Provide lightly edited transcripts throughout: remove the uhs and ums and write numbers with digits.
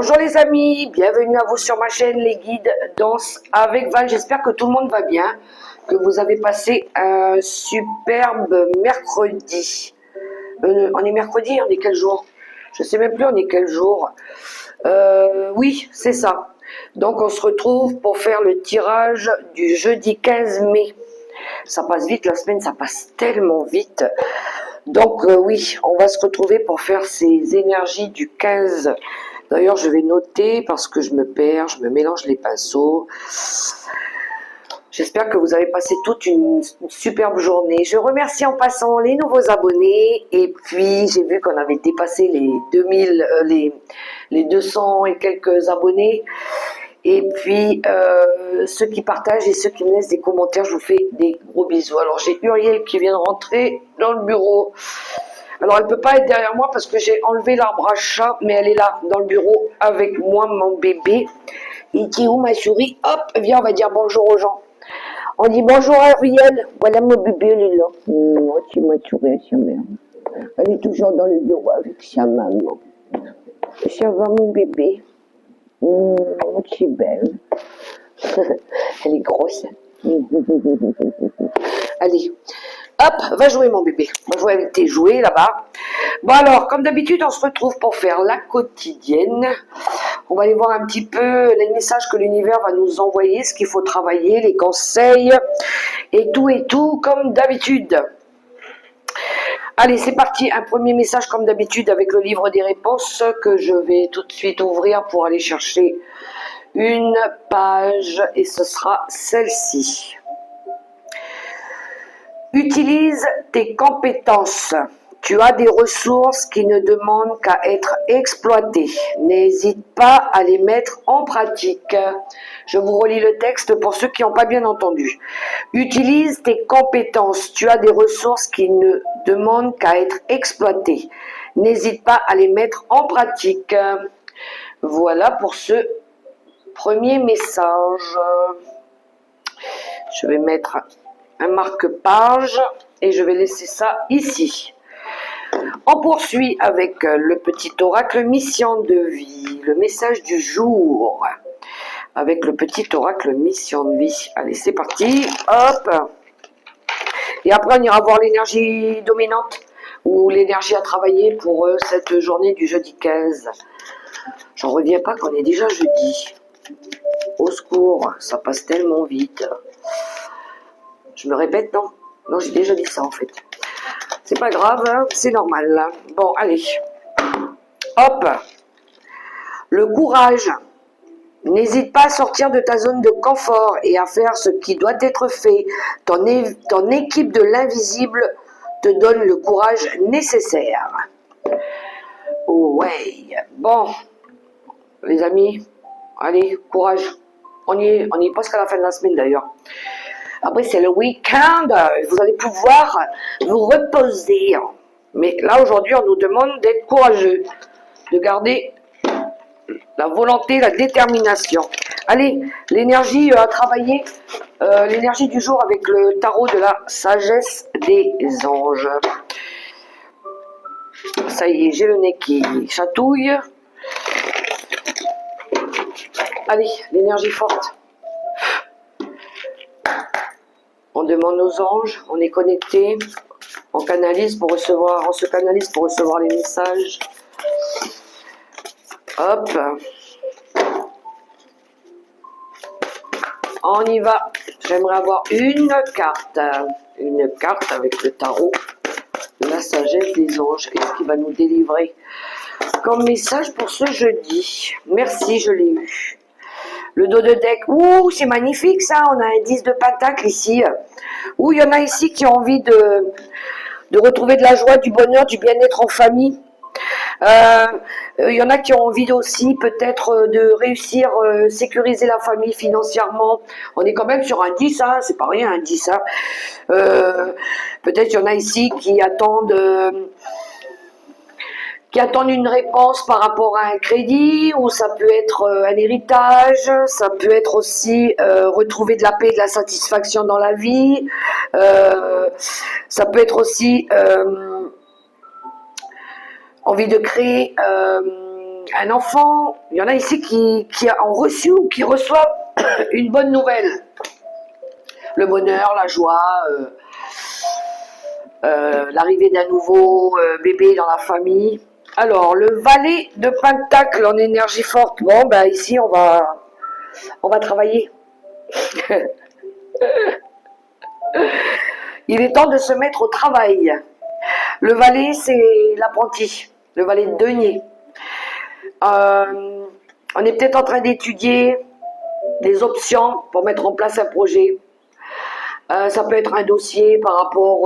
Bonjour les amis, bienvenue à vous sur ma chaîne Les Guides Danse avec Val. J'espère que tout le monde va bien, que vous avez passé un superbe mercredi. On est mercredi, on est quel jour? Je sais même plus on est quel jour. Oui, c'est ça. Donc on se retrouve pour faire le tirage du jeudi 15 mai. Ça passe vite, la semaine ça passe tellement vite. Donc oui, on va se retrouver pour faire ces énergies du 15. D'ailleurs, je vais noter parce que je me perds, je me mélange les pinceaux. J'espère que vous avez passé toute une superbe journée. Je remercie en passant les nouveaux abonnés. Et puis, j'ai vu qu'on avait dépassé les 2000, les 200 et quelques abonnés. Et puis, ceux qui partagent et ceux qui me laissent des commentaires, je vous fais des gros bisous. Alors, j'ai Uriel qui vient de rentrer dans le bureau. Alors, elle ne peut pas être derrière moi parce que j'ai enlevé l'arbre à chat, mais elle est là, dans le bureau, avec moi, mon bébé. Il dit où ma souris? Hop, viens, on va dire bonjour aux gens. On dit bonjour à Uriel. Voilà mon bébé, elle est là. Oh, c'est ma souris, sa mère. Elle est toujours dans le bureau avec sa maman. Ça va, mon bébé? C'est belle. Elle est grosse. Allez, hop, va jouer mon bébé. Va jouer avec tes jouets là-bas. Bon alors, comme d'habitude, on se retrouve pour faire la quotidienne. On va aller voir un petit peu les messages que l'univers va nous envoyer, ce qu'il faut travailler, les conseils et tout comme d'habitude. Allez, c'est parti, un premier message comme d'habitude avec le livre des réponses que je vais tout de suite ouvrir pour aller chercher une page et ce sera celle-ci. Utilise tes compétences. Tu as des ressources qui ne demandent qu'à être exploitées. N'hésite pas à les mettre en pratique. Je vous relis le texte pour ceux qui n'ont pas bien entendu. Utilise tes compétences. Tu as des ressources qui ne demandent qu'à être exploitées. N'hésite pas à les mettre en pratique. Voilà pour ce premier message. Je vais mettre un marque-page et je vais laisser ça ici. On poursuit avec le petit oracle mission de vie, le message du jour, avec le petit oracle mission de vie. Allez, c'est parti, hop. Et après, on ira voir l'énergie dominante ou l'énergie à travailler pour cette journée du jeudi 15. J'en reviens pas qu'on est déjà jeudi. Au secours, ça passe tellement vite. Je me répète, non? Non, j'ai déjà dit ça en fait. C'est pas grave, hein, c'est normal. Bon, allez. Hop. Le courage. N'hésite pas à sortir de ta zone de confort et à faire ce qui doit être fait. Ton équipe de l'invisible te donne le courage nécessaire. Oh ouais. Bon, les amis, allez, courage. On y est presque à la fin de la semaine d'ailleurs. Après, c'est le week-end, vous allez pouvoir vous reposer. Mais là, aujourd'hui, on nous demande d'être courageux, de garder la volonté, la détermination. Allez, l'énergie à travailler, l'énergie du jour avec le tarot de la sagesse des anges. Ça y est, j'ai le nez qui chatouille. Allez, l'énergie forte. On demande aux anges, on est connecté, on se canalise pour recevoir les messages. Hop. On y va. J'aimerais avoir une carte avec le tarot de la sagesse des anges. Qu'est-ce qui va nous délivrer comme message pour ce jeudi? Merci, je l'ai eu. Le dos de deck, ouh, c'est magnifique ça, on a un 10 de pentacle ici. Ouh, il y en a ici qui ont envie de retrouver de la joie, du bonheur, du bien-être en famille. Il y en a qui ont envie aussi peut-être de réussir, sécuriser la famille financièrement. On est quand même sur un 10, hein, c'est pas rien un 10. Hein. Peut-être il y en a ici qui attendent une réponse par rapport à un crédit, ou ça peut être un héritage, ça peut être aussi retrouver de la paix et de la satisfaction dans la vie, ça peut être aussi envie de créer un enfant, il y en a ici qui ont reçu ou qui reçoivent une bonne nouvelle. Le bonheur, la joie, l'arrivée d'un nouveau bébé dans la famille. Alors, le valet de pentacle en énergie forte. Bon, ben ici, on va travailler. Il est temps de se mettre au travail. Le valet, c'est l'apprenti, le valet de denier. On est peut-être en train d'étudier des options pour mettre en place un projet. Ça peut être un dossier par rapport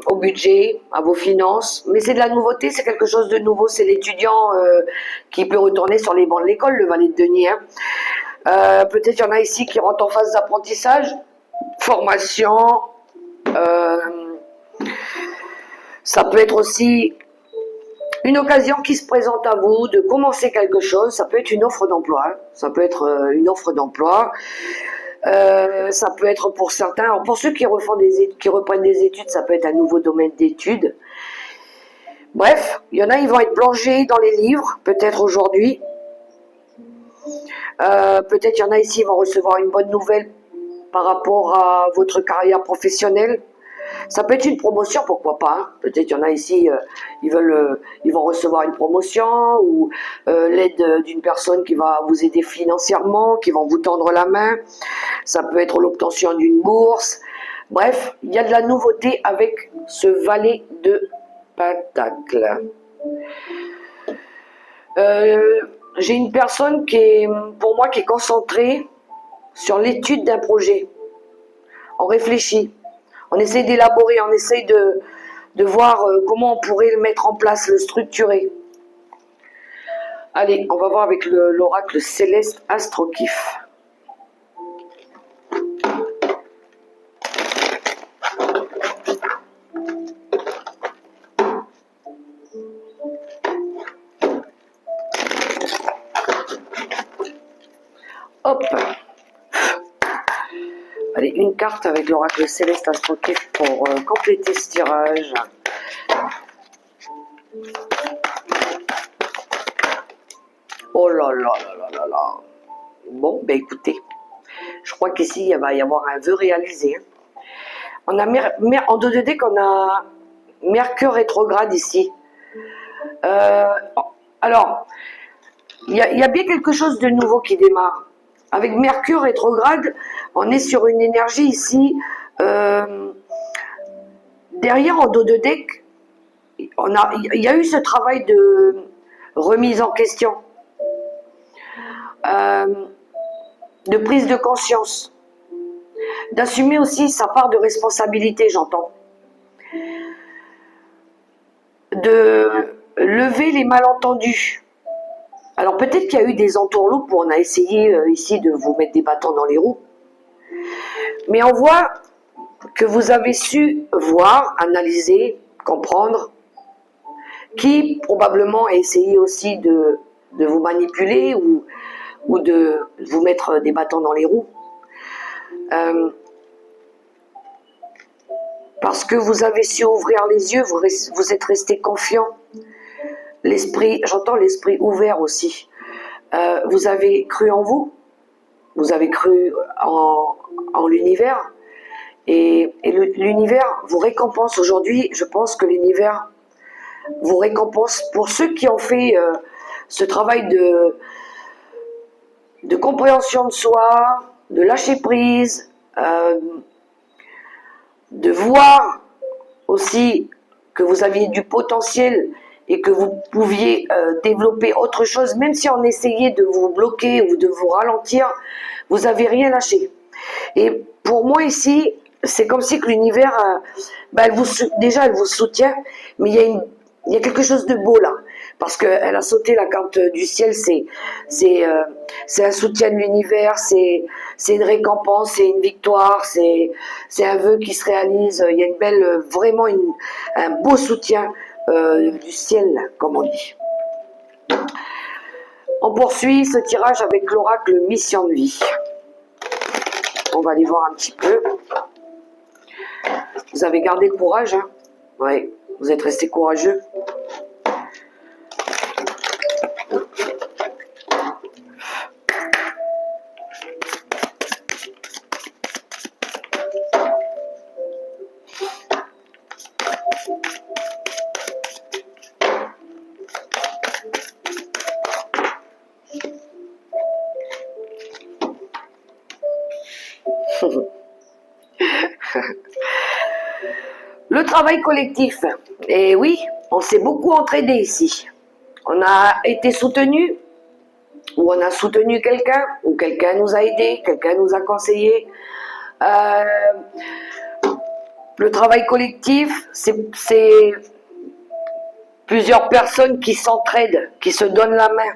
au budget, à vos finances, mais c'est de la nouveauté, c'est quelque chose de nouveau, c'est l'étudiant qui peut retourner sur les bancs de l'école, le valet de denier. Peut-être il y en a ici qui rentrent en phase d'apprentissage, formation, ça peut être aussi une occasion qui se présente à vous de commencer quelque chose, ça peut être une offre d'emploi, hein. Ça peut être une offre d'emploi. Ça peut être pour certains, alors pour ceux qui reprennent des études, ça peut être un nouveau domaine d'études. Bref, il y en a, ils vont être plongés dans les livres, peut-être aujourd'hui. Peut-être il y en a ici, ils vont recevoir une bonne nouvelle par rapport à votre carrière professionnelle. Ça peut être une promotion, pourquoi pas, hein. Peut-être il y en a ici, ils vont recevoir une promotion ou l'aide d'une personne qui va vous aider financièrement, qui va vous tendre la main. Ça peut être l'obtention d'une bourse. Bref, il y a de la nouveauté avec ce valet de pentacle. J'ai une personne pour moi, qui est concentrée sur l'étude d'un projet. On réfléchit. On essaie d'élaborer, on essaie de voir comment on pourrait le mettre en place, le structurer. Allez, on va voir avec l'oracle céleste Astrokif. Hop. Allez, une carte avec l'oracle céleste Astrokif pour compléter ce tirage. Oh là là là là là là. Bon, ben écoutez, je crois qu'ici, il va y avoir un vœu réalisé. On a en 2D qu'on a Mercure rétrograde ici. Alors, il y a bien quelque chose de nouveau qui démarre. Avec Mercure rétrograde, on est sur une énergie ici. Derrière, en dos de deck, il y a eu ce travail de remise en question, de prise de conscience, d'assumer aussi sa part de responsabilité, j'entends, de lever les malentendus. Alors peut-être qu'il y a eu des entourloupes où on a essayé ici de vous mettre des bâtons dans les roues, mais on voit que vous avez su voir, analyser, comprendre, qui probablement a essayé aussi de vous manipuler ou de vous mettre des bâtons dans les roues. Parce que vous avez su ouvrir les yeux, vous êtes resté confiant. L'esprit, j'entends l'esprit ouvert aussi. Vous avez cru en vous avez cru en l'univers, et l'univers vous récompense aujourd'hui. Je pense que l'univers vous récompense pour ceux qui ont fait ce travail de compréhension de soi, de lâcher prise, de voir aussi que vous aviez du potentiel et que vous pouviez développer autre chose, même si on essayait de vous bloquer ou de vous ralentir, vous n'avez rien lâché. Et pour moi ici, c'est comme si que l'univers, elle vous soutient, mais il y a quelque chose de beau là, parce qu'elle a sauté la carte du ciel, c'est un soutien de l'univers, c'est une récompense, c'est une victoire, c'est un vœu qui se réalise. Il y a vraiment un beau soutien du ciel, comme on dit. On poursuit ce tirage avec l'oracle Mission de vie. On va aller voir un petit peu. Vous avez gardé le courage, hein? Ouais, vous êtes resté courageux. Le travail collectif. Et oui, on s'est beaucoup entraidé ici. On a été soutenu, ou on a soutenu quelqu'un, ou quelqu'un nous a aidés, quelqu'un nous a conseillé. Le travail collectif, c'est plusieurs personnes qui s'entraident, qui se donnent la main,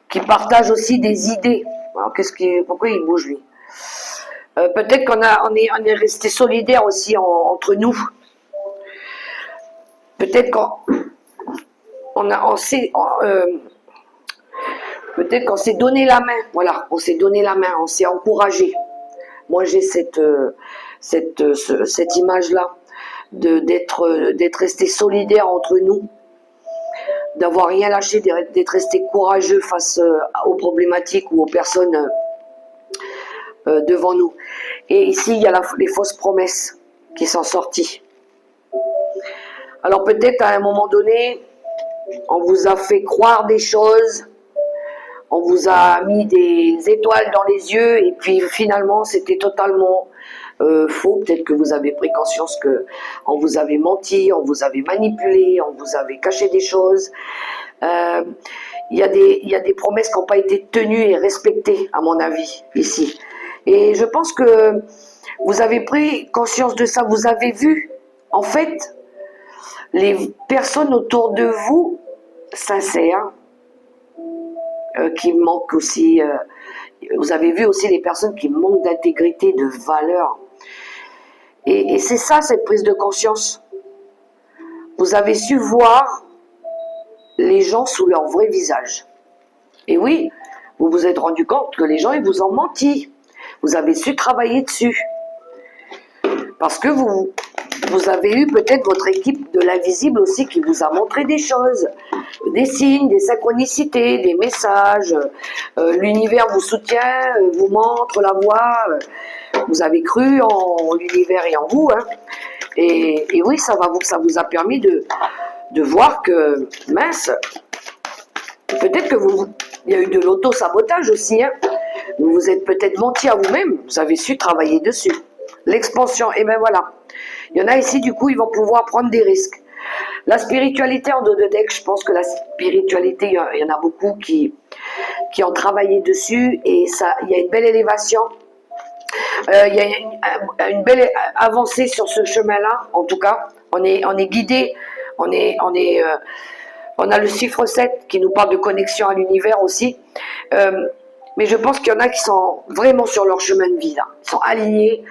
qui partagent aussi des idées. Alors, pourquoi il bouge lui? Peut-être on est resté solidaires aussi entre nous. Peut-être peut-être qu'on s'est donné la main. Voilà, on s'est donné la main, on s'est encouragé. Moi, j'ai cette image-là d'être resté solidaire entre nous, d'avoir rien lâché, d'être resté courageux face aux problématiques ou aux personnes devant nous. Et ici, il y a les fausses promesses qui sont sorties. Alors peut-être à un moment donné, on vous a fait croire des choses, on vous a mis des étoiles dans les yeux, et puis finalement, c'était totalement faux. Peut-être que vous avez pris conscience qu'on vous avait menti, on vous avait manipulé, on vous avait caché des choses. Il y a des promesses qui n'ont pas été tenues et respectées, à mon avis, ici. Et je pense que vous avez pris conscience de ça, vous avez vu, en fait, les personnes autour de vous, sincères, qui manquent aussi, vous avez vu aussi les personnes qui manquent d'intégrité, de valeur. Et c'est ça, cette prise de conscience. Vous avez su voir les gens sous leur vrai visage. Et oui, vous vous êtes rendu compte que les gens, ils vous ont menti. Vous avez su travailler dessus. Parce que vous avez eu peut-être votre équipe de l'invisible aussi qui vous a montré des choses, des signes, des synchronicités, des messages. L'univers vous soutient, vous montre la voie. Vous avez cru en l'univers et en vous. Hein. Et oui, ça vous a permis de voir que, mince, peut-être que il y a eu de l'auto-sabotage aussi. Hein. Vous vous êtes peut-être menti à vous-même, vous avez su travailler dessus. L'expansion, et ben voilà. Il y en a ici, du coup, ils vont pouvoir prendre des risques. La spiritualité en dos de deck, je pense que la spiritualité, il y en a beaucoup qui ont travaillé dessus, et ça, il y a une belle élévation. Il y a une belle avancée sur ce chemin-là, en tout cas. On est guidé, on a le chiffre 7 qui nous parle de connexion à l'univers aussi. Mais je pense qu'il y en a qui sont vraiment sur leur chemin de vie, là. Ils sont alignés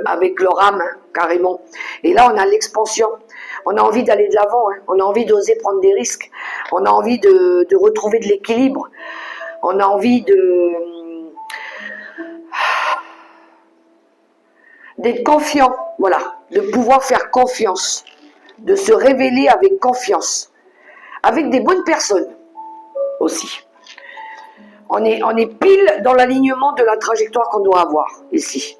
avec leur âme, hein, carrément. Et là, on a l'expansion. On a envie d'aller de l'avant, hein. On a envie d'oser prendre des risques. On a envie de retrouver de l'équilibre. On a envie d'être confiant, voilà. De pouvoir faire confiance. De se révéler avec confiance. Avec des bonnes personnes aussi. On est pile dans l'alignement de la trajectoire qu'on doit avoir ici.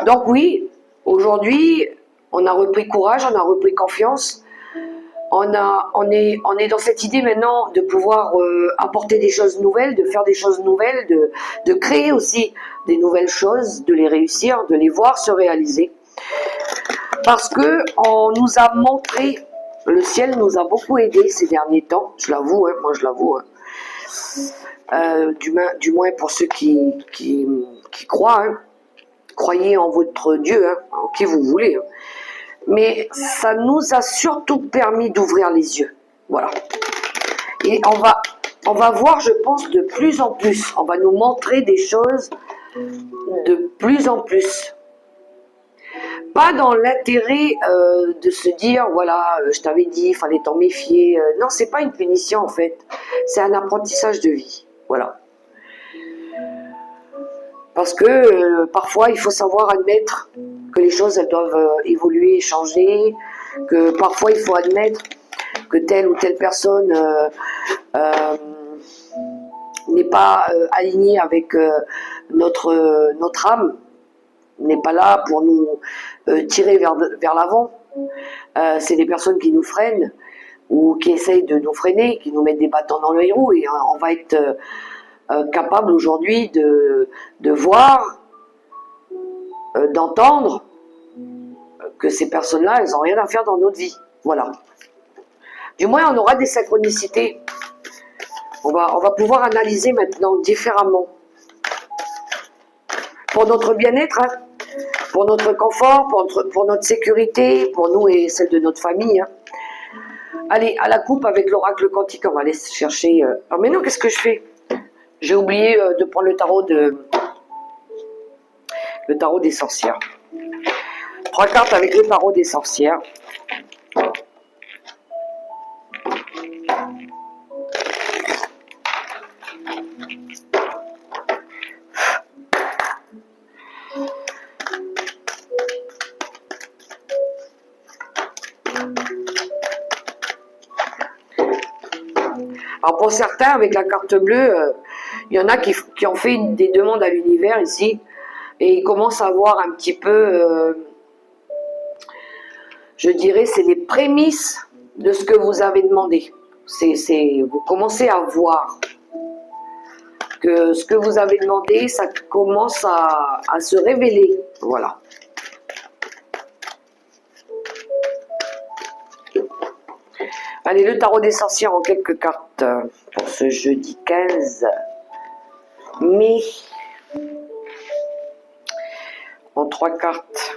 Donc oui, aujourd'hui, on a repris courage, on a repris confiance. On est dans cette idée maintenant de pouvoir apporter des choses nouvelles, de faire des choses nouvelles, de créer aussi des nouvelles choses, de les réussir, de les voir se réaliser. Parce que on nous a montré, le ciel nous a beaucoup aidés ces derniers temps, je l'avoue, hein, moi je l'avoue. Hein. Du moins pour ceux qui croient, hein. Croyez en votre Dieu, hein, en qui vous voulez. Hein. Mais ça nous a surtout permis d'ouvrir les yeux. Voilà. Et on va voir, je pense, de plus en plus. On va nous montrer des choses de plus en plus. Pas dans l'intérêt de se dire, voilà, je t'avais dit, il fallait t'en méfier. Non, c'est pas une punition en fait. C'est un apprentissage de vie. Voilà. Parce que parfois, il faut savoir admettre que les choses, elles doivent évoluer, changer. Que parfois, il faut admettre que telle ou telle personne n'est pas alignée avec notre âme, n'est pas là pour nous tirer vers l'avant. C'est des personnes qui nous freinent ou qui essayent de nous freiner, qui nous mettent des bâtons dans les roues, et on va être capables aujourd'hui de voir, d'entendre que ces personnes-là, elles n'ont rien à faire dans notre vie. Voilà. Du moins, on aura des synchronicités. On va pouvoir analyser maintenant différemment. Pour notre bien-être, hein, pour notre confort, pour notre sécurité, pour nous et celle de notre famille. Hein. Allez, à la coupe avec l'oracle quantique, on va aller chercher... Oh mais non, qu'est-ce que je fais? J'ai oublié de prendre le tarot des sorcières. 3 cartes avec le tarot des sorcières. Alors pour certains, avec la carte bleue, il y en a qui ont fait des demandes à l'univers ici, et ils commencent à voir un petit peu, je dirais, c'est les prémices de ce que vous avez demandé. Vous commencez à voir que ce que vous avez demandé, ça commence à se révéler. Voilà. Allez, le tarot des sorcières en quelques cartes pour ce jeudi 15 mai. En 3 cartes.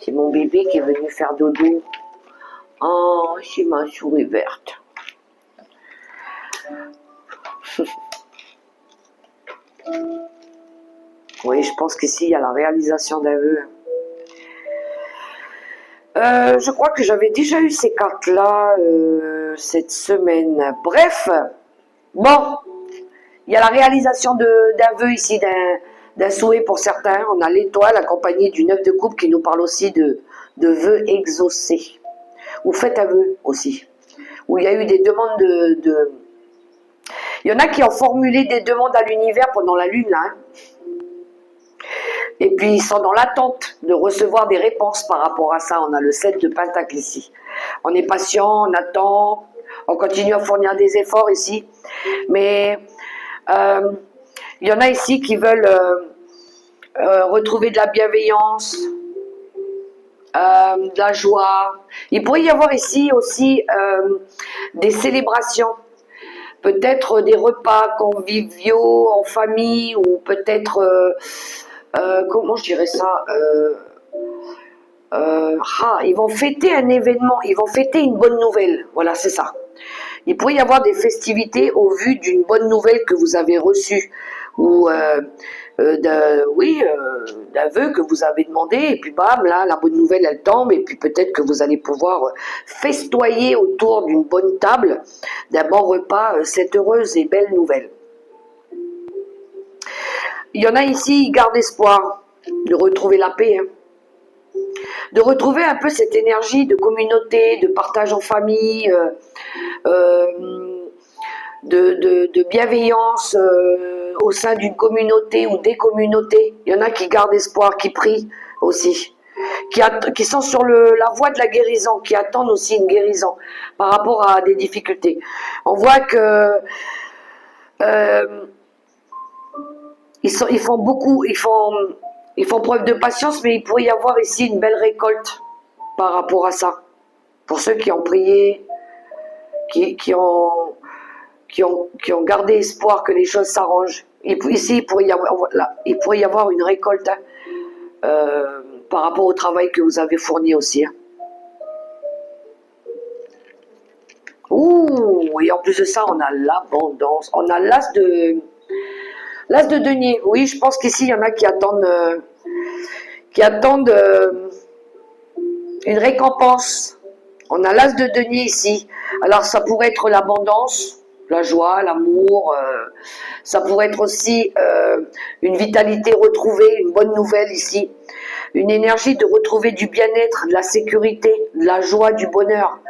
C'est mon bébé qui est venu faire dodo. Oh, c'est ma souris verte. Oui, je pense qu'ici, il y a la réalisation d'un vœu. Je crois que j'avais déjà eu ces cartes-là cette semaine. Bref, bon, il y a la réalisation d'un vœu ici, d'un souhait pour certains. On a l'étoile accompagnée du 9 de coupe qui nous parle aussi de vœux exaucés. Ou faites un vœu aussi. Où il y a eu des demandes Il y en a qui ont formulé des demandes à l'univers pendant la lune, hein. Et puis ils sont dans l'attente de recevoir des réponses par rapport à ça. On a le 7 de Pentacle ici. On est patient, on attend, on continue à fournir des efforts ici. Mais il y en a ici qui veulent retrouver de la bienveillance, de la joie. Il pourrait y avoir ici aussi des célébrations. Peut-être des repas conviviaux en famille ou peut-être... comment je dirais ça, ils vont fêter un événement, ils vont fêter une bonne nouvelle, voilà, c'est ça. Il pourrait y avoir des festivités au vu d'une bonne nouvelle que vous avez reçue, ou d'un vœu que vous avez demandé, et puis bam, là, la bonne nouvelle, elle tombe, et puis peut-être que vous allez pouvoir festoyer autour d'une bonne table, d'un bon repas, cette heureuse et belle nouvelle. Il y en a ici, ils gardent espoir de retrouver la paix, hein. De retrouver un peu cette énergie de communauté, de partage en famille, de bienveillance au sein d'une communauté ou des communautés. Il y en a qui gardent espoir, qui prient aussi, qui sont sur la voie de la guérison, qui attendent aussi une guérison par rapport à des difficultés. On voit que... ils font preuve de patience, mais il pourrait y avoir ici une belle récolte par rapport à ça. Pour ceux qui ont prié, qui ont gardé espoir que les choses s'arrangent. Ici, il pourrait y avoir une récolte par rapport au travail que vous avez fourni aussi. Hein. Ouh, et en plus de ça, on a l'abondance. On a l'as de denier. Oui, je pense qu'ici, il y en a qui attendent une récompense. On a l'as de denier ici. Alors, ça pourrait être l'abondance, la joie, l'amour. Ça pourrait être aussi une vitalité retrouvée, une bonne nouvelle ici. Une énergie de retrouver du bien-être, de la sécurité, de la joie, du bonheur.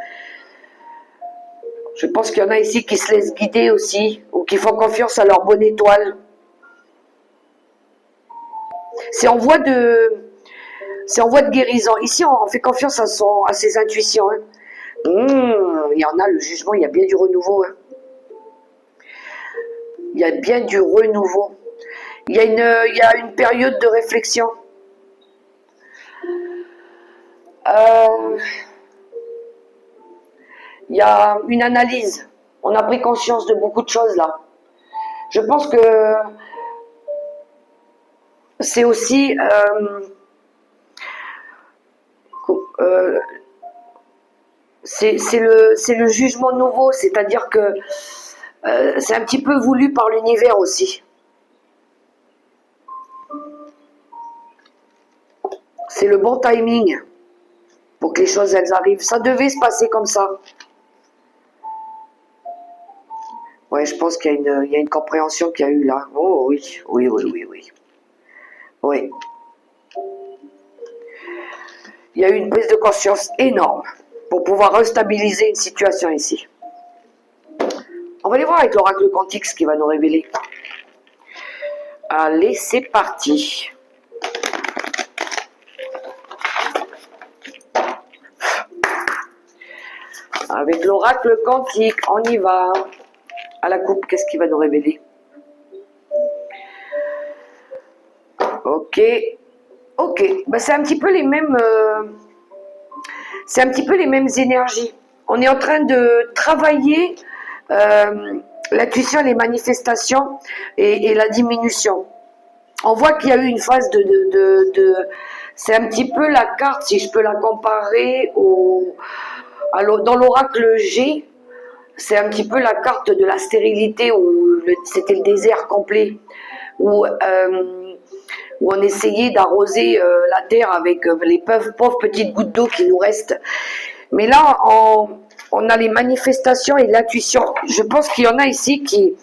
Je pense qu'il y en a ici qui se laissent guider aussi, ou qui font confiance à leur bonne étoile. C'est en voie de guérison. Ici, on fait confiance à ses intuitions. Hein. il y en a, le jugement, il y a bien du renouveau. Hein. Il y a bien du renouveau. Il y a une période de réflexion. Il y a une analyse. On a pris conscience de beaucoup de choses là. Je pense que c'est aussi c'est le jugement nouveau, c'est-à-dire que c'est un petit peu voulu par l'univers aussi. C'est le bon timing pour que les choses elles arrivent. Ça devait se passer comme ça. Ouais, je pense qu'il y a une compréhension qu'il y a eu là. Oh oui, oui, oui, oui, oui. Oui. Il y a eu une prise de conscience énorme pour pouvoir restabiliser une situation ici. On va aller voir avec l'oracle quantique ce qui va nous révéler. Allez, c'est parti. Avec l'oracle quantique, on y va. À la coupe, qu'est-ce qui va nous révéler? Ok. Ok. Ben, c'est un petit peu les mêmes... c'est un petit peu les mêmes énergies. On est en train de travailler l'intuition, les manifestations et la diminution. On voit qu'il y a eu une phase c'est un petit peu la carte, si je peux la comparer dans l'oracle G, c'est un petit peu la carte de la stérilité où c'était le désert complet, où on essayait d'arroser la terre avec les pauvres petites gouttes d'eau qui nous restent. Mais là, on a les manifestations et l'intuition. Je pense qu'il y en a ici qui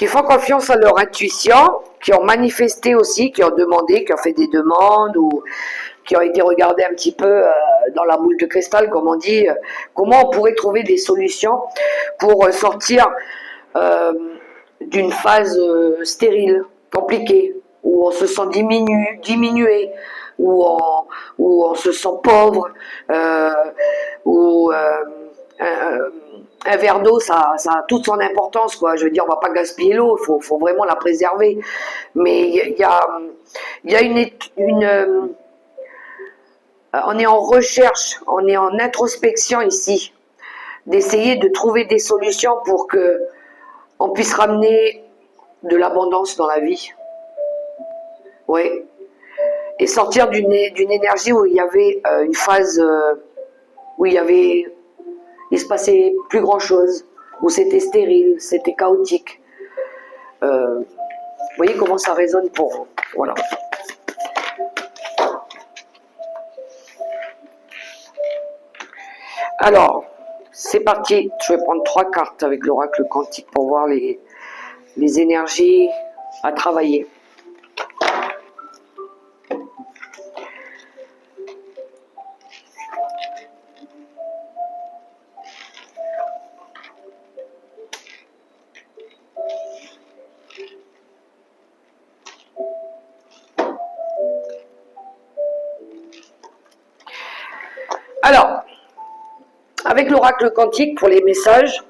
font confiance à leur intuition, qui ont manifesté aussi, qui ont demandé, qui ont fait des demandes ou qui ont été regardés un petit peu dans la boule de cristal, comme on dit, comment on pourrait trouver des solutions pour sortir d'une phase stérile, compliquée, où on se sent diminué, où on se sent pauvre, où un verre d'eau, ça a toute son importance, quoi. Je veux dire, on va pas gaspiller l'eau, il faut vraiment la préserver. Mais il y a on est en recherche, on est en introspection ici, d'essayer de trouver des solutions pour que on puisse ramener de l'abondance dans la vie. Oui. Et sortir d'une énergie où il y avait une phase où il se passait plus grand chose, où c'était stérile, c'était chaotique. Vous voyez comment ça résonne pour vous. Voilà. Alors, c'est parti. Je vais prendre 3 cartes avec l'oracle quantique pour voir les énergies à travailler. Alors, avec l'oracle quantique pour les messages,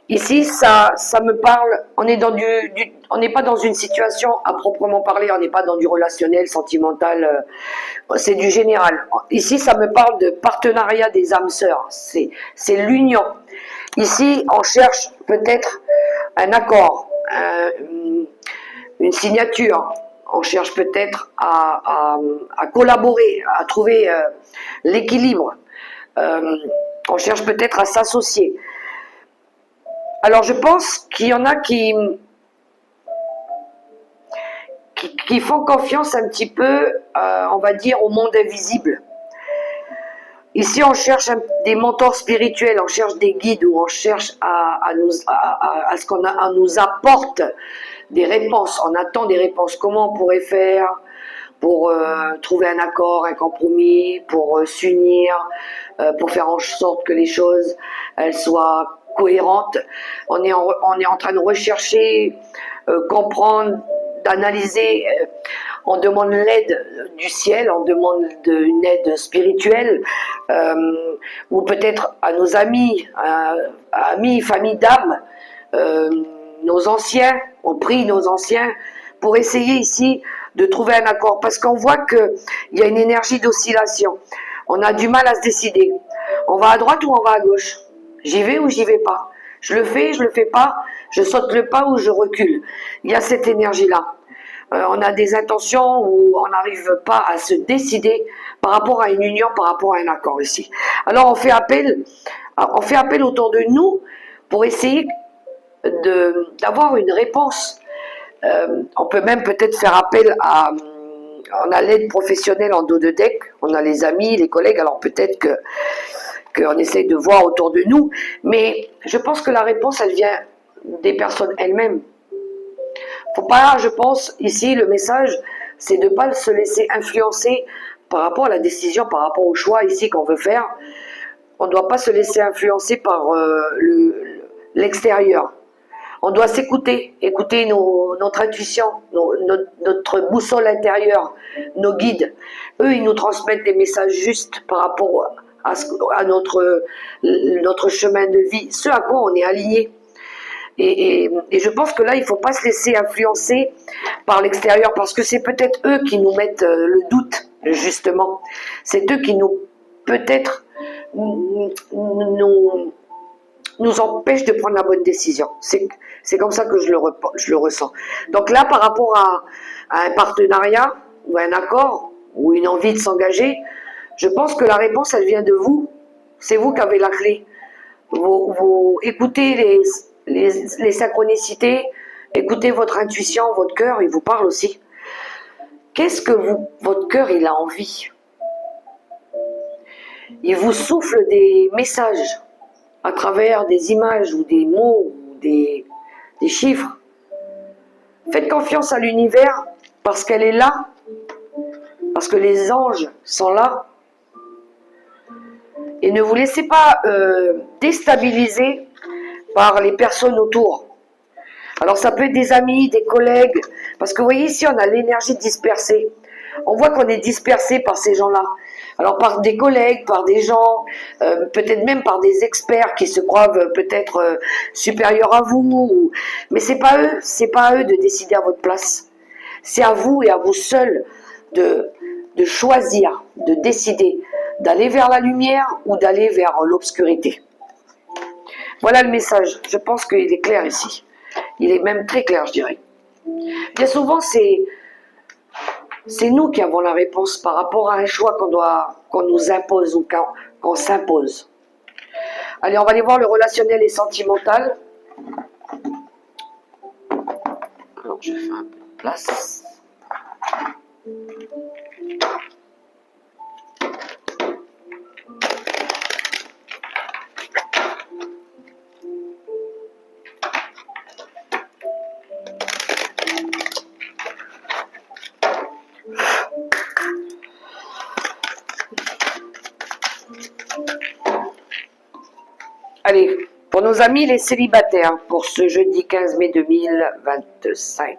ici ça me parle, on est dans on n'est pas dans une situation à proprement parler, on n'est pas dans du relationnel, sentimental, c'est du général. Ici ça me parle de partenariat des âmes sœurs, c'est l'union. Ici on cherche peut-être un accord, une signature, on cherche peut-être à collaborer, à trouver l'équilibre. On cherche peut-être à s'associer. Alors je pense qu'il y en a qui font confiance un petit peu, on va dire, au monde invisible. Ici on cherche des mentors spirituels, on cherche des guides, ou on cherche à ce qu'on nous apporte des réponses. On attend des réponses. Comment on pourrait faire pour trouver un accord, un compromis, pour s'unir, pour faire en sorte que les choses elles soient cohérentes. On est en train de rechercher, comprendre, d'analyser. on demande l'aide du ciel, on demande une aide spirituelle, ou peut-être à nos amis, amis, famille d'âme, nos anciens, on prie nos anciens pour essayer ici de trouver un accord, parce qu'on voit qu'il y a une énergie d'oscillation. On a du mal à se décider. On va à droite ou on va à gauche? J'y vais ou j'y vais pas? Je le fais pas, je saute le pas ou je recule. Il y a cette énergie-là. On a des intentions où on n'arrive pas à se décider par rapport à une union, par rapport à un accord ici. Alors on fait appel autour de nous pour essayer d'avoir une réponse. On peut même peut-être faire appel à... On a l'aide professionnelle en dos de deck, on a les amis, les collègues, alors peut-être qu'on essaye de voir autour de nous, mais je pense que la réponse, elle vient des personnes elles-mêmes. Faut pas, je pense, ici, le message, c'est de ne pas se laisser influencer par rapport à la décision, par rapport au choix ici qu'on veut faire. On ne doit pas se laisser influencer par l'extérieur. On doit s'écouter, écouter notre intuition, notre boussole intérieure, nos guides. Eux, ils nous transmettent des messages justes par rapport à notre chemin de vie, ce à quoi on est aligné. Et je pense que là, il ne faut pas se laisser influencer par l'extérieur, parce que c'est peut-être eux qui nous mettent le doute, justement. C'est eux qui nous, peut-être, nous empêchent de prendre la bonne décision. C'est comme ça que je le ressens. Donc là, par rapport à un partenariat, ou un accord, ou une envie de s'engager, je pense que la réponse, elle vient de vous. C'est vous qui avez la clé. Vous écoutez les synchronicités, écoutez votre intuition, votre cœur, il vous parle aussi. Qu'est-ce que votre cœur, il a envie? Il vous souffle des messages à travers des images ou des mots ou des chiffres. Faites confiance à l'univers parce qu'elle est là, parce que les anges sont là. Et ne vous laissez pas déstabiliser par les personnes autour. Alors ça peut être des amis, des collègues, parce que vous voyez ici on a l'énergie dispersée. On voit qu'on est dispersé par ces gens-là. Alors par des collègues, par des gens, peut-être même par des experts qui se croient peut-être supérieurs à vous. Mais c'est pas à eux de décider à votre place. C'est à vous et à vous seuls de choisir, de décider, d'aller vers la lumière ou d'aller vers l'obscurité. Voilà le message. Je pense qu'il est clair ici. Il est même très clair, je dirais. Bien souvent, c'est nous qui avons la réponse par rapport à un choix qu'on nous impose ou qu'on s'impose. Allez, on va aller voir le relationnel et sentimental. Alors, je fais un peu de place. Allez, pour nos amis les célibataires, pour ce jeudi 15 mai 2025.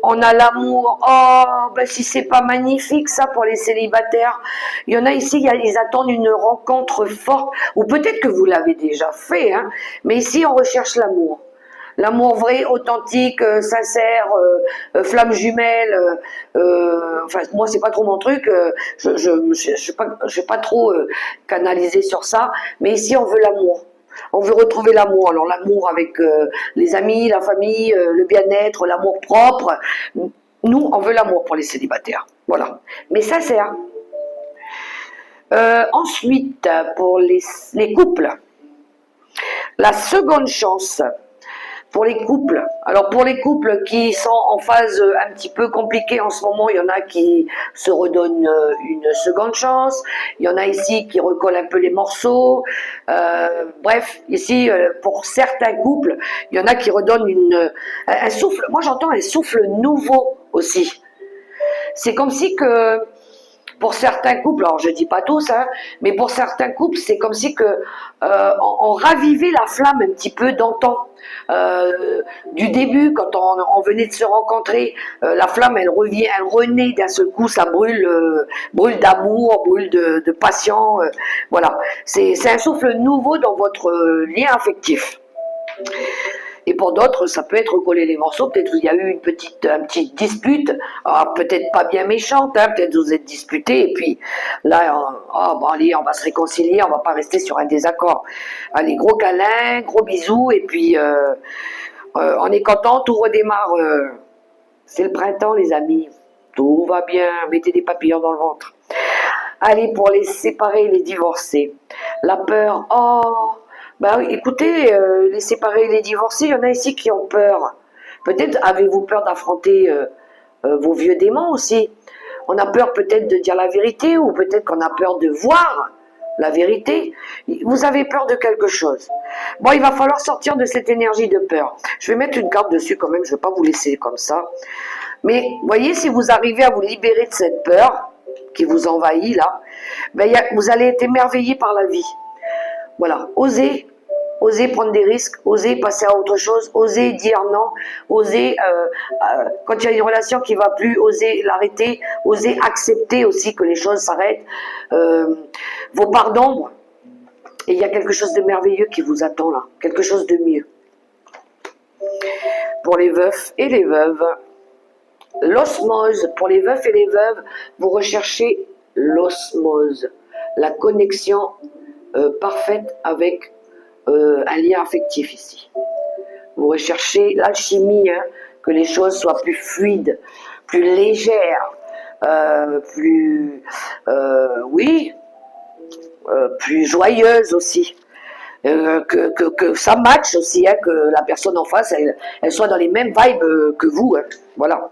On a l'amour. Oh, ben si c'est pas magnifique ça pour les célibataires. Il y en a ici, ils attendent une rencontre forte, ou peut-être que vous l'avez déjà fait, hein, mais ici on recherche l'amour. L'amour vrai, authentique, sincère, flamme jumelle. Enfin, moi, c'est pas trop mon truc. Je vais pas trop canaliser sur ça. Mais ici, on veut l'amour. On veut retrouver l'amour. Alors, l'amour avec les amis, la famille, le bien-être, l'amour propre. Nous, on veut l'amour pour les célibataires. Voilà. Mais sincère. Ensuite, pour les couples, la seconde chance. Pour les couples, alors pour les couples qui sont en phase un petit peu compliquée en ce moment, il y en a qui se redonnent une seconde chance, il y en a ici qui recollent un peu les morceaux, bref, ici pour certains couples, il y en a qui redonnent un souffle, moi j'entends un souffle nouveau aussi. C'est comme si que pour certains couples, alors je dis pas tous, hein, mais pour certains couples, c'est comme si que on ravivait la flamme un petit peu d'antan. Du début, quand on venait de se rencontrer, la flamme, elle revient, elle renaît d'un seul coup, ça brûle, brûle d'amour, brûle de passion, voilà. C'est un souffle nouveau dans votre lien affectif. Et pour d'autres, ça peut être coller les morceaux. Peut-être qu'il y a eu une petite dispute, peut-être pas bien méchante, hein, peut-être vous êtes disputés, et puis là, bon, allez, on va se réconcilier, on va pas rester sur un désaccord. Allez, gros câlin, gros bisous, et puis on est content, tout redémarre. C'est le printemps, les amis. Tout va bien, mettez des papillons dans le ventre. Allez, pour les séparés, les divorcés. La peur, oh, bah oui, écoutez, les séparés, les divorcés, il y en a ici qui ont peur. Peut-être avez-vous peur d'affronter vos vieux démons aussi. On a peur peut-être de dire la vérité, ou peut-être qu'on a peur de voir la vérité. Vous avez peur de quelque chose. Bon, il va falloir sortir de cette énergie de peur. Je vais mettre une carte dessus quand même, je ne vais pas vous laisser comme ça. Mais voyez, si vous arrivez à vous libérer de cette peur qui vous envahit là, ben, vous allez être émerveillé par la vie. Voilà, osez prendre des risques, osez passer à autre chose, osez dire non, osez, quand il y a une relation qui ne va plus, osez l'arrêter, osez accepter aussi que les choses s'arrêtent, vos parts d'ombre, et il y a quelque chose de merveilleux qui vous attend là, quelque chose de mieux. Pour les veufs et les veuves, l'osmose, pour les veufs et les veuves, vous recherchez l'osmose, la connexion parfaite avec un lien affectif ici. Vous recherchez l'alchimie, hein, que les choses soient plus fluides, plus légères, plus joyeuses aussi. Que ça matche aussi, hein, que la personne en face, elle soit dans les mêmes vibes que vous. Hein. Voilà.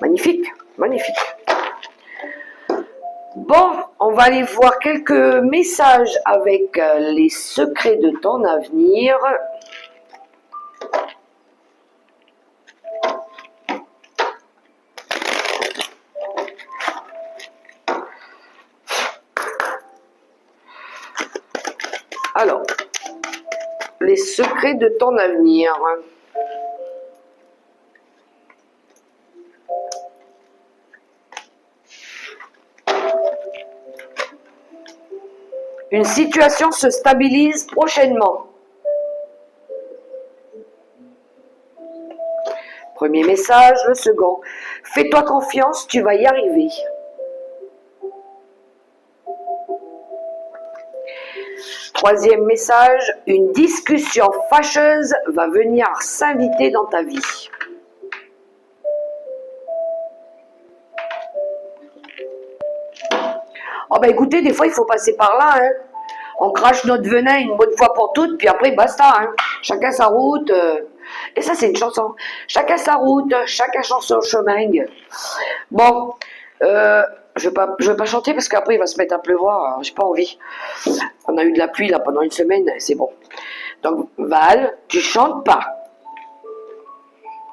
Magnifique, magnifique. Bon, on va aller voir quelques messages avec les secrets de ton avenir. Alors, les secrets de ton avenir. Une situation se stabilise prochainement. Premier message, le second. Fais-toi confiance, tu vas y arriver. Troisième message, une discussion fâcheuse va venir s'inviter dans ta vie. Oh ben écoutez, des fois il faut passer par là, hein. On crache notre venin une bonne fois pour toutes, puis après basta, hein. Chacun sa route. Et ça c'est une chanson. Chacun sa route, chacun son chemin. Bon, je vais pas chanter parce qu'après il va se mettre à pleuvoir, j'ai pas envie. On a eu de la pluie là pendant une semaine, c'est bon. Donc Val, tu chantes pas.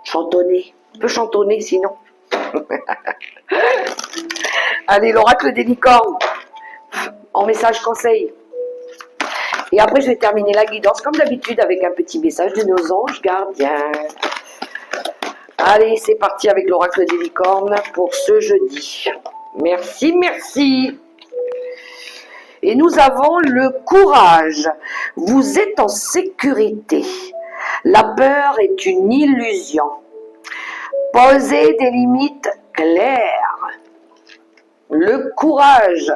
Chantonner. Tu peux chantonner sinon. Allez, l'oracle des licornes. En message conseil. Et après, je vais terminer la guidance, comme d'habitude, avec un petit message de nos anges gardiens. Allez, c'est parti avec l'oracle des licornes pour ce jeudi. Merci, merci. Et nous avons le courage. Vous êtes en sécurité. La peur est une illusion. Posez des limites claires. Le courage.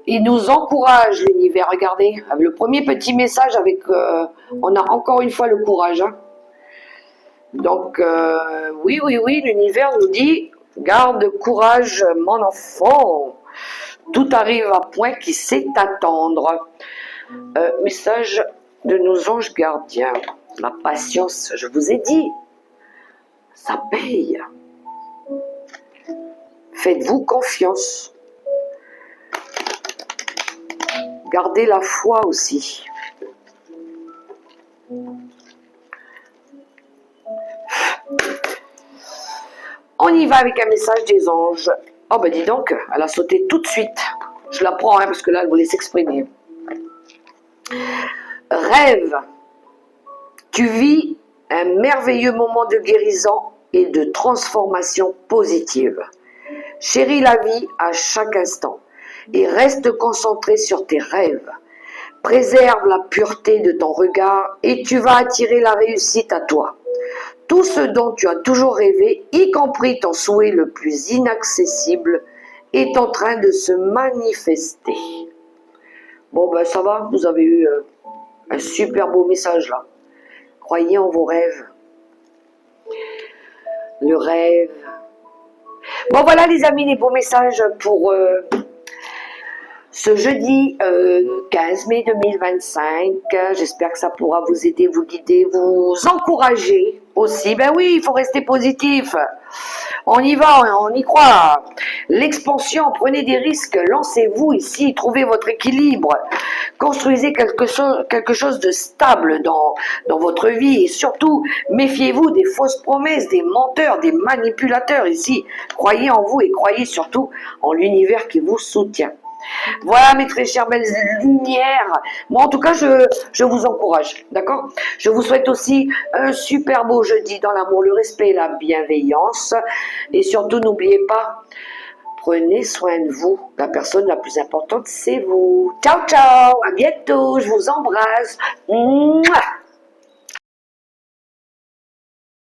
Il nous encourage, l'univers. Regardez, le premier petit message avec... on a encore une fois le courage. Hein. Donc, oui, l'univers nous dit, garde courage, mon enfant. Tout arrive à point qui sait attendre. Message de nos anges gardiens. La patience, je vous ai dit, ça paye. Faites-vous confiance. Gardez la foi aussi. On y va avec un message des anges. Oh ben dis donc, elle a sauté tout de suite. Je la prends, hein, parce que là, elle voulait s'exprimer. Rêve. Tu vis un merveilleux moment de guérison et de transformation positive. Chéris la vie à chaque instant et reste concentré sur tes rêves. Préserve la pureté de ton regard et tu vas attirer la réussite à toi. Tout ce dont tu as toujours rêvé, y compris ton souhait le plus inaccessible, est en train de se manifester. Bon ben ça va, vous avez eu un super beau message là. Croyez en vos rêves. Le rêve. Bon voilà les amis, les beaux messages pour ce jeudi 15 mai 2025. J'espère que ça pourra vous aider, vous guider, vous encourager aussi. Ben oui, il faut rester positif. On y va, on y croit. L'expansion, prenez des risques, lancez-vous ici, trouvez votre équilibre. Construisez quelque chose de stable dans votre vie et surtout, méfiez-vous des fausses promesses, des menteurs, des manipulateurs ici. Croyez en vous et croyez surtout en l'univers qui vous soutient. Voilà mes très chères belles lumières. Moi en tout cas je vous encourage, d'accord? Je vous souhaite aussi un super beau jeudi dans l'amour, le respect et la bienveillance. Et surtout n'oubliez pas, prenez soin de vous. La personne la plus importante c'est vous. Ciao ciao, à bientôt, je vous embrasse. Mouah.